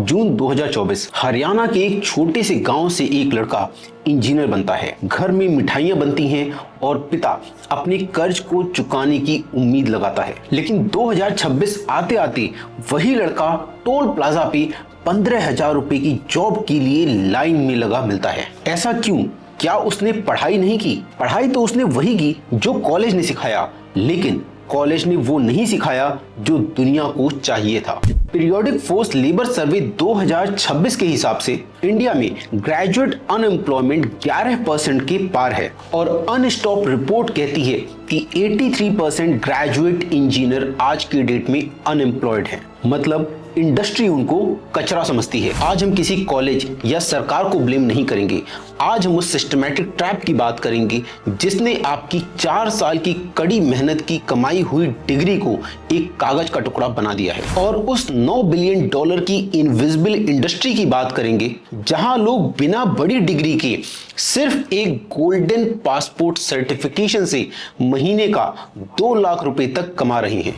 जून 2024 हरियाणा के एक छोटे से गांव से एक लड़का इंजीनियर बनता है। घर में मिठाइयां बनती हैं और पिता अपने कर्ज को चुकाने की उम्मीद लगाता है। लेकिन 2026 आते आते वही लड़का टोल प्लाजा पे 15,000 रुपए की जॉब के लिए लाइन में लगा मिलता है। ऐसा क्यों? क्या उसने पढ़ाई नहीं की? पढ़ाई तो उसने वही की जो कॉलेज ने सिखाया, लेकिन कॉलेज ने वो नहीं सिखाया जो दुनिया को चाहिए था। पीरियोडिक फोर्स लेबर सर्वे 2026 के हिसाब से इंडिया में ग्रेजुएट अनएम्प्लॉयमेंट 11% के पार है और अनस्टॉप रिपोर्ट कहती है कि 83% ग्रेजुएट इंजीनियर आज के डेट में अनएम्प्लॉयड है। मतलब इंडस्ट्री उनको कचरा समझती है। आज हम किसी कॉलेज या सरकार को ब्लेम नहीं करेंगे। आज हम उस सिस्टमैटिक ट्रैप की बात करेंगे जिसने आपकी 4 साल की कड़ी मेहनत की कमाई हुई डिग्री को एक कागज का टुकड़ा बना दिया है। और उस $9 बिलियन की इनविजिबल इंडस्ट्री की बात करेंगे जहां लोग बिना बड़ी डिग्री के सिर्फ एक गोल्डन पासपोर्ट सर्टिफिकेशन से महीने का 2 लाख रुपए तक कमा रहे हैं।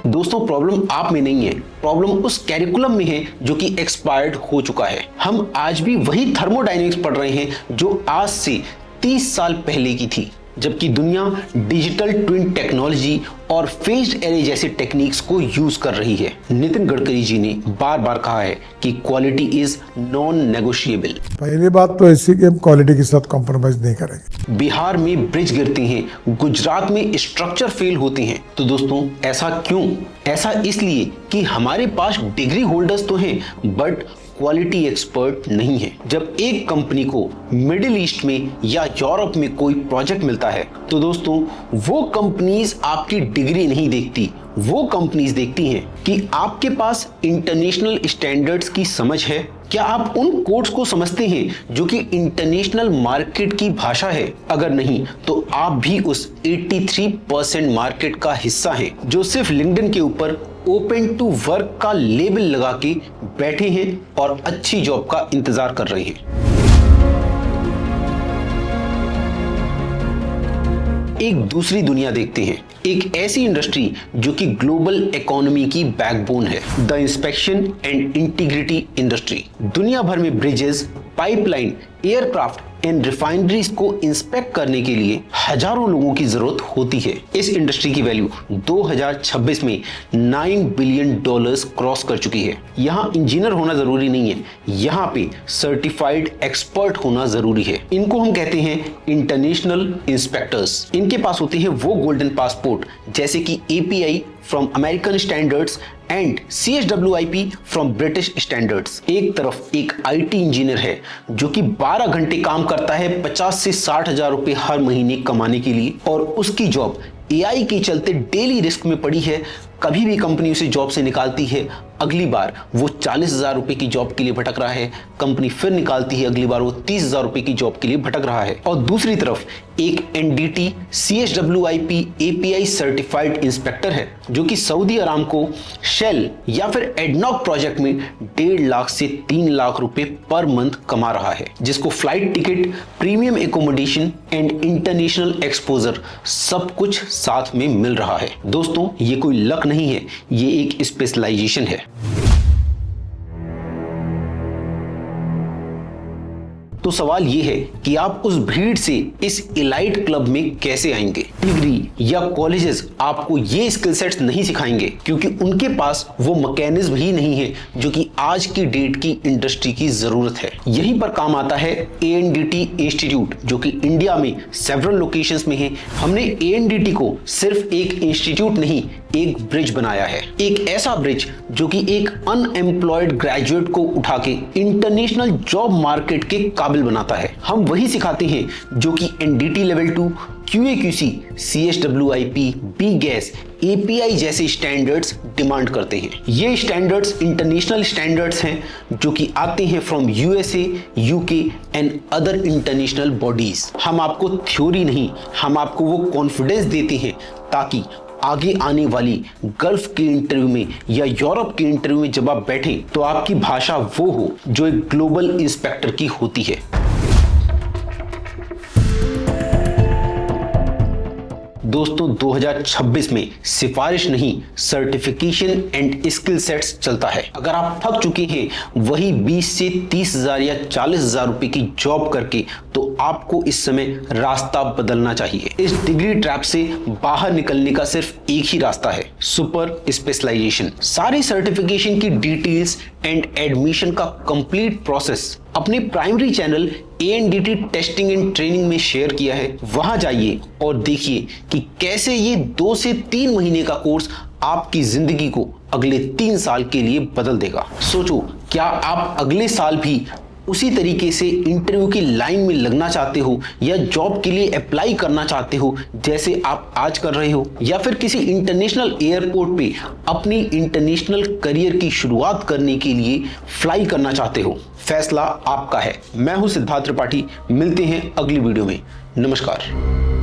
दोस्तों, प्रॉब्लम आप में नहीं है, प्रॉब्लम उस कैरिकुलम में है जो कि एक्सपायर्ड हो चुका है। हम आज भी वही थर्मोडायनेमिक्स पढ़ रहे हैं जो आज से 30 साल पहले की थी, जबकि दुनिया डिजिटल ट्विन टेक्नोलॉजी और फेज्ड एरे जैसे टेक्निक्स को यूज कर रही है। नितिन गडकरी जी ने बार बार कहा है कि क्वालिटी इज नॉन नेगोशिएबल। पहली बात तो ऐसी कि हम क्वालिटी के साथ कॉम्प्रोमाइज नहीं करेंगे। बिहार में ब्रिज गिरते हैं, गुजरात में स्ट्रक्चर फेल होते हैं। तो दोस्तों, ऐसा क्यों? ऐसा इसलिए कि हमारे पास डिग्री होल्डर्स तो हैं बट क्वालिटी एक्सपर्ट नहीं है। जब एक कंपनी को मिडिल ईस्ट में या यूरोप में कोई प्रोजेक्ट मिलता है तो दोस्तों वो कंपनीज आपकी डिग्री नहीं देखती, वो कंपनीज देखती हैं कि आपके पास इंटरनेशनल स्टैंडर्ड्स की समझ है। क्या आप उन कोड्स को समझते हैं जो कि इंटरनेशनल मार्केट की भाषा है? अगर नहीं तो आप भी उस 83% मार्केट का हिस्सा हैं जो सिर्फ लिंक्डइन के ऊपर ओपन टू वर्क का लेबल लगा के बैठे हैं और अच्छी जॉब का इंतजार कर रहे हैं। एक दूसरी दुनिया देखते हैं, एक ऐसी इंडस्ट्री जो कि ग्लोबल इकोनॉमी की बैकबोन है, the inspection and integrity industry. दुनिया भर में bridges, pipeline, aircraft and refineries को इंस्पेक्ट करने के लिए हजारों लोगों की जरूरत होती है। इस इंडस्ट्री की वैल्यू 2026 में $9 बिलियन क्रॉस कर चुकी है। यहाँ इंजीनियर होना जरूरी नहीं है, यहाँ पे सर्टिफाइड एक्सपर्ट होना जरूरी है। इनको हम कहते हैं इंटरनेशनल इंस्पेक्टर्स। इनके पास होते हैं वो गोल्डन पासपोर्ट जैसे कि API from American standards and CSWIP from British standards. एक तरफ एक IT इंजीनियर है जो कि 12 घंटे काम करता है 50 से 60 हजार रुपए हर महीने कमाने के लिए, और उसकी जॉब AI के चलते डेली रिस्क में पड़ी है। कभी भी कंपनी उसे जॉब से निकालती है, अगली बार वो 40,000 रुपए की जॉब के लिए भटक रहा है, कंपनी फिर निकालती है, अगली बार वो 30,000 रुपए की जॉब के लिए भटक रहा है। और दूसरी तरफ एक NDT CSWIP API certified inspector है जो कि सऊदी अरामको, शेल या फिर एडनॉक प्रोजेक्ट में 1.5 लाख से 3 लाख रुपए पर मंथ कमा रहा है, जिसको flight ticket, premium accommodation and international exposure सब कुछ साथ में मिल रहा है। दोस्तों, ये कोई लक नहीं है, ये एक स्पेशलाइजेशन है। तो सवाल ये है कि आप उस भीड़ से इस इलाइट क्लब में कैसे आएंगे? डिग्री या कॉलेजेस आपको ये स्किल सेट्स नहीं सिखाएंगे क्योंकि उनके पास वो मैकेनिज्म ही नहीं है जो कि आज की डेट की इंडस्ट्री की जरूरत है। यहीं पर काम आता है ANDT इंस्टीट्यूट जो कि इंडिया में सेवरल लोकेशंस में है। हमने ANDT को सिर्फ एक इंस्टीट्यूट नहीं, एक ब्रिज बनाया है। एक ऐसा ब्रिज जो कि एक अनएम्प्लॉयड ग्रेजुएट को उठा के इंटरनेशनल जॉब मार्केट के काबिल बनाता है। हम वही सिखाते हैं जो कि NDT level 2, QA/QC, CSWIP, B-Gas, API जैसे स्टैंडर्ड्स डिमांड करते हैं। ये स्टैंडर्ड्स इंटरनेशनल स्टैंडर्ड्स हैं जो कि आते हैं from USA, UK and other international bodies. हम आपको थ्योरी नहीं, हम आपको वो कॉन्फिडेंस देते हैं ताकि आगे आने वाली गल्फ के इंटरव्यू में या यूरोप के इंटरव्यू में जब आप बैठें तो आपकी भाषा वो हो जो एक ग्लोबल इंस्पेक्टर की होती है। दोस्तों 2026 में सिफारिश नहीं, सर्टिफिकेशन एंड स्किल सेट्स चलता है। अगर आप थक चुके हैं वही 20 से 30,000 या 40,000 रुपए की जॉब करके, तो आपको इस समय रास्ता बदलना चाहिए। इस डिग्री ट्रैप से बाहर निकलने का सिर्फ एक ही रास्ता है, सुपर स्पेशलाइजेशन। सारी सर्टिफिकेशन की डिटेल्स एंड एडमिशन का कंप्लीट प्रोसेस अपने primary channel ANDT testing and training में शेयर किया है। वहां जाइए और देखिए कि कैसे ये 2 से 3 महीने का कोर्स आपकी जिंदगी को अगले 3 साल के लिए बदल देगा। सोचो, क्या आप अगले साल भी उसी तरीके से इंटरव्यू की लाइन में लगना चाहते हो या जॉब के लिए अप्लाई करना चाहते हो जैसे आप आज कर रहे हो, या फिर किसी इंटरनेशनल एयरपोर्ट पे अपनी इंटरनेशनल करियर की शुरुआत करने के लिए फ्लाई करना चाहते हो? फैसला आपका है। मैं हूं सिद्धार्थ त्रिपाठी, मिलते हैं अगली वीडियो में। नमस्कार।